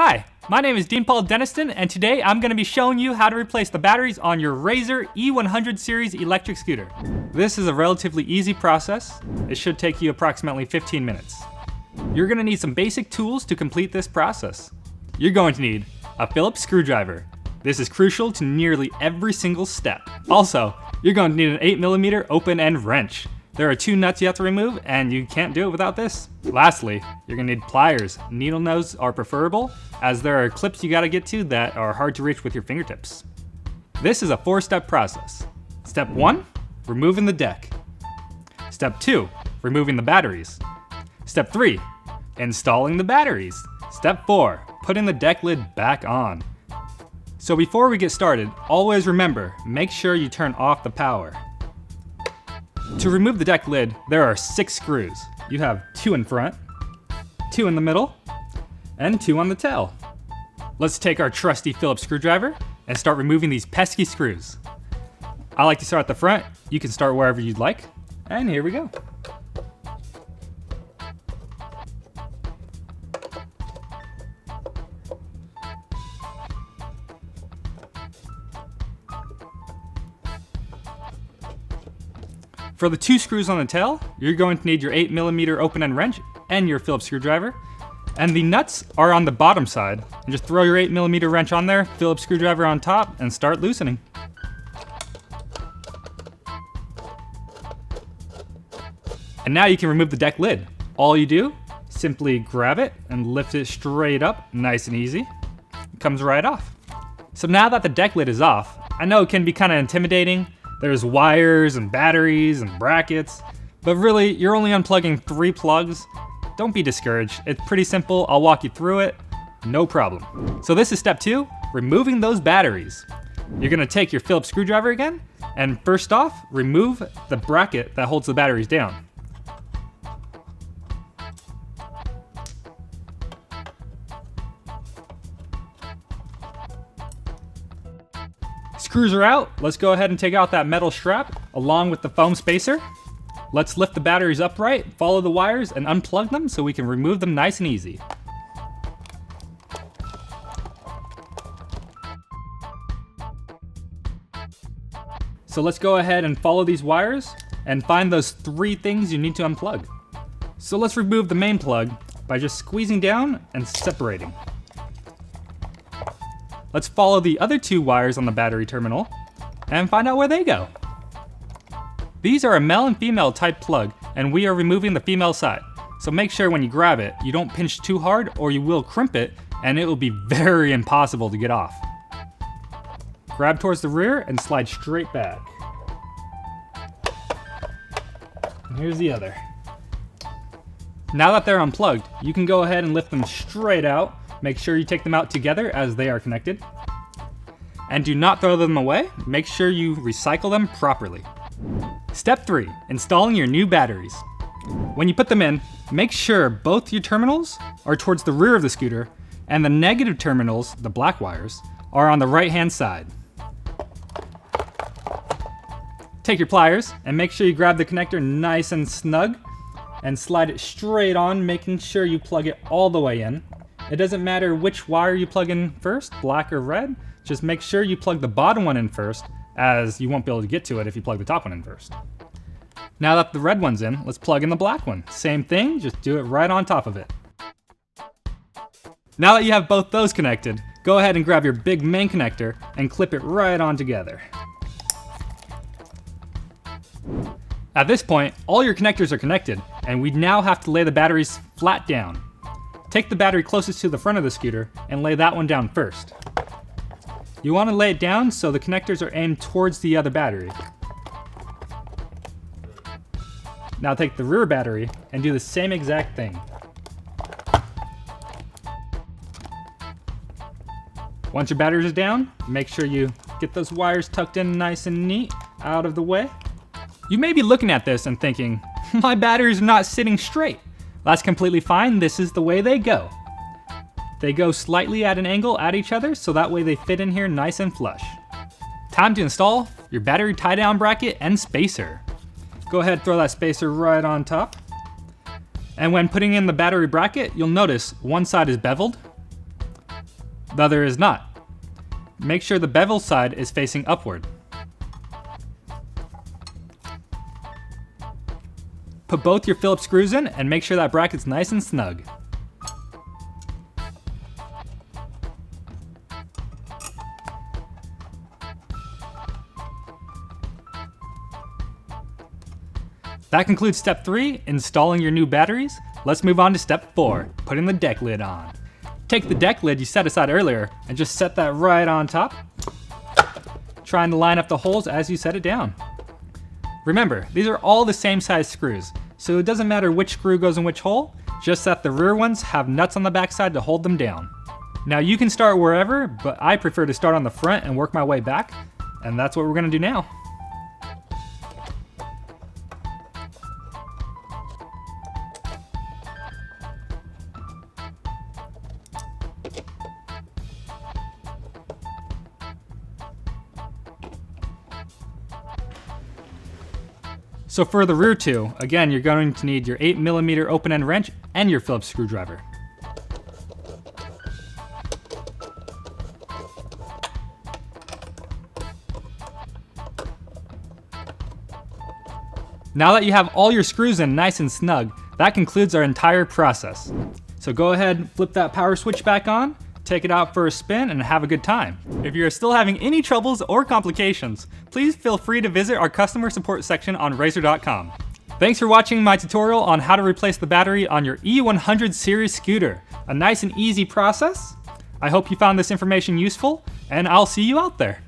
Hi, my name is Dean Paul Deniston, and today I'm going to be showing you how to replace the batteries on your Razor E100 series electric scooter. This is a relatively easy process. It should take you approximately 15 minutes. You're going to need some basic tools to complete this process. You're going to need a Phillips screwdriver. This is crucial to nearly every single step. Also, you're going to need an 8mm open end wrench. There are 2 nuts you have to remove, and you can't do it without this. Lastly, you're gonna need pliers. Needle nose are preferable, as there are clips you gotta get to that are hard to reach with your fingertips. This is a 4-step process. Step 1, removing the deck. Step 2, removing the batteries. Step 3, installing the batteries. Step 4, putting the deck lid back on. So before we get started, always remember, make sure you turn off the power. To remove the deck lid, there are 6 screws. You have 2 in front, 2 in the middle, and 2 on the tail. Let's take our trusty Phillips screwdriver and start removing these pesky screws. I like to start at the front. You can start wherever you'd like. And here we go. For the 2 screws on the tail, you're going to need your 8mm open end wrench and your Phillips screwdriver. And the nuts are on the bottom side. And just throw your 8mm wrench on there, Phillips screwdriver on top, and start loosening. And now you can remove the deck lid. All you do, simply grab it and lift it straight up, nice and easy. It comes right off. So now that the deck lid is off, I know it can be kind of intimidating. There's wires and batteries and brackets, but really, you're only unplugging 3 plugs. Don't be discouraged. It's pretty simple. I'll walk you through it. No problem. So this is step 2, removing those batteries. You're gonna take your Phillips screwdriver again, and first off, remove the bracket that holds the batteries down. Screws are out. Let's go ahead and take out that metal strap along with the foam spacer. Let's lift the batteries upright, follow the wires, and unplug them so we can remove them nice and easy. So let's go ahead and follow these wires and find those 3 things you need to unplug. So let's remove the main plug by just squeezing down and separating. Let's follow the other 2 wires on the battery terminal and find out where they go. These are a male and female type plug, and we are removing the female side. So make sure when you grab it, you don't pinch too hard or you will crimp it and it will be very impossible to get off. Grab towards the rear and slide straight back. And here's the other. Now that they're unplugged, you can go ahead and lift them straight out. Make sure you take them out together as they are connected. And do not throw them away. Make sure you recycle them properly. Step 3, installing your new batteries. When you put them in, make sure both your terminals are towards the rear of the scooter and the negative terminals, the black wires, are on the right-hand side. Take your pliers and make sure you grab the connector nice and snug and slide it straight on, making sure you plug it all the way in. It doesn't matter which wire you plug in first, black or red, just make sure you plug the bottom one in first, as you won't be able to get to it if you plug the top one in first. Now that the red one's in, let's plug in the black one. Same thing, just do it right on top of it. Now that you have both those connected, go ahead and grab your big main connector and clip it right on together. At this point, all your connectors are connected, and we now have to lay the batteries flat down. Take the battery closest to the front of the scooter and lay that one down first. You want to lay it down so the connectors are aimed towards the other battery. Now take the rear battery and do the same exact thing. Once your batteries are down, make sure you get those wires tucked in nice and neat out of the way. You may be looking at this and thinking, my batteries are not sitting straight. That's completely fine, this is the way they go. They go slightly at an angle at each other, so that way they fit in here nice and flush. Time to install your battery tie-down bracket and spacer. Go ahead and throw that spacer right on top. And when putting in the battery bracket, you'll notice one side is beveled the other is not. Make sure the bevel side is facing upward. Put both your Phillips screws in and make sure that bracket's nice and snug. That concludes step 3, installing your new batteries. Let's move on to step 4, putting the deck lid on. Take the deck lid you set aside earlier and just set that right on top, trying to line up the holes as you set it down. Remember, these are all the same size screws, so it doesn't matter which screw goes in which hole, just that the rear ones have nuts on the backside to hold them down. Now you can start wherever, but I prefer to start on the front and work my way back, and that's what we're gonna do now. So for the rear two, again, you're going to need your 8mm open-end wrench and your Phillips screwdriver. Now that you have all your screws in nice and snug, that concludes our entire process. So go ahead, flip that power switch back on, take it out for a spin, and have a good time. If you're still having any troubles or complications, please feel free to visit our customer support section on Razor.com. Thanks for watching my tutorial on how to replace the battery on your E100 series scooter. A nice and easy process. I hope you found this information useful, and I'll see you out there.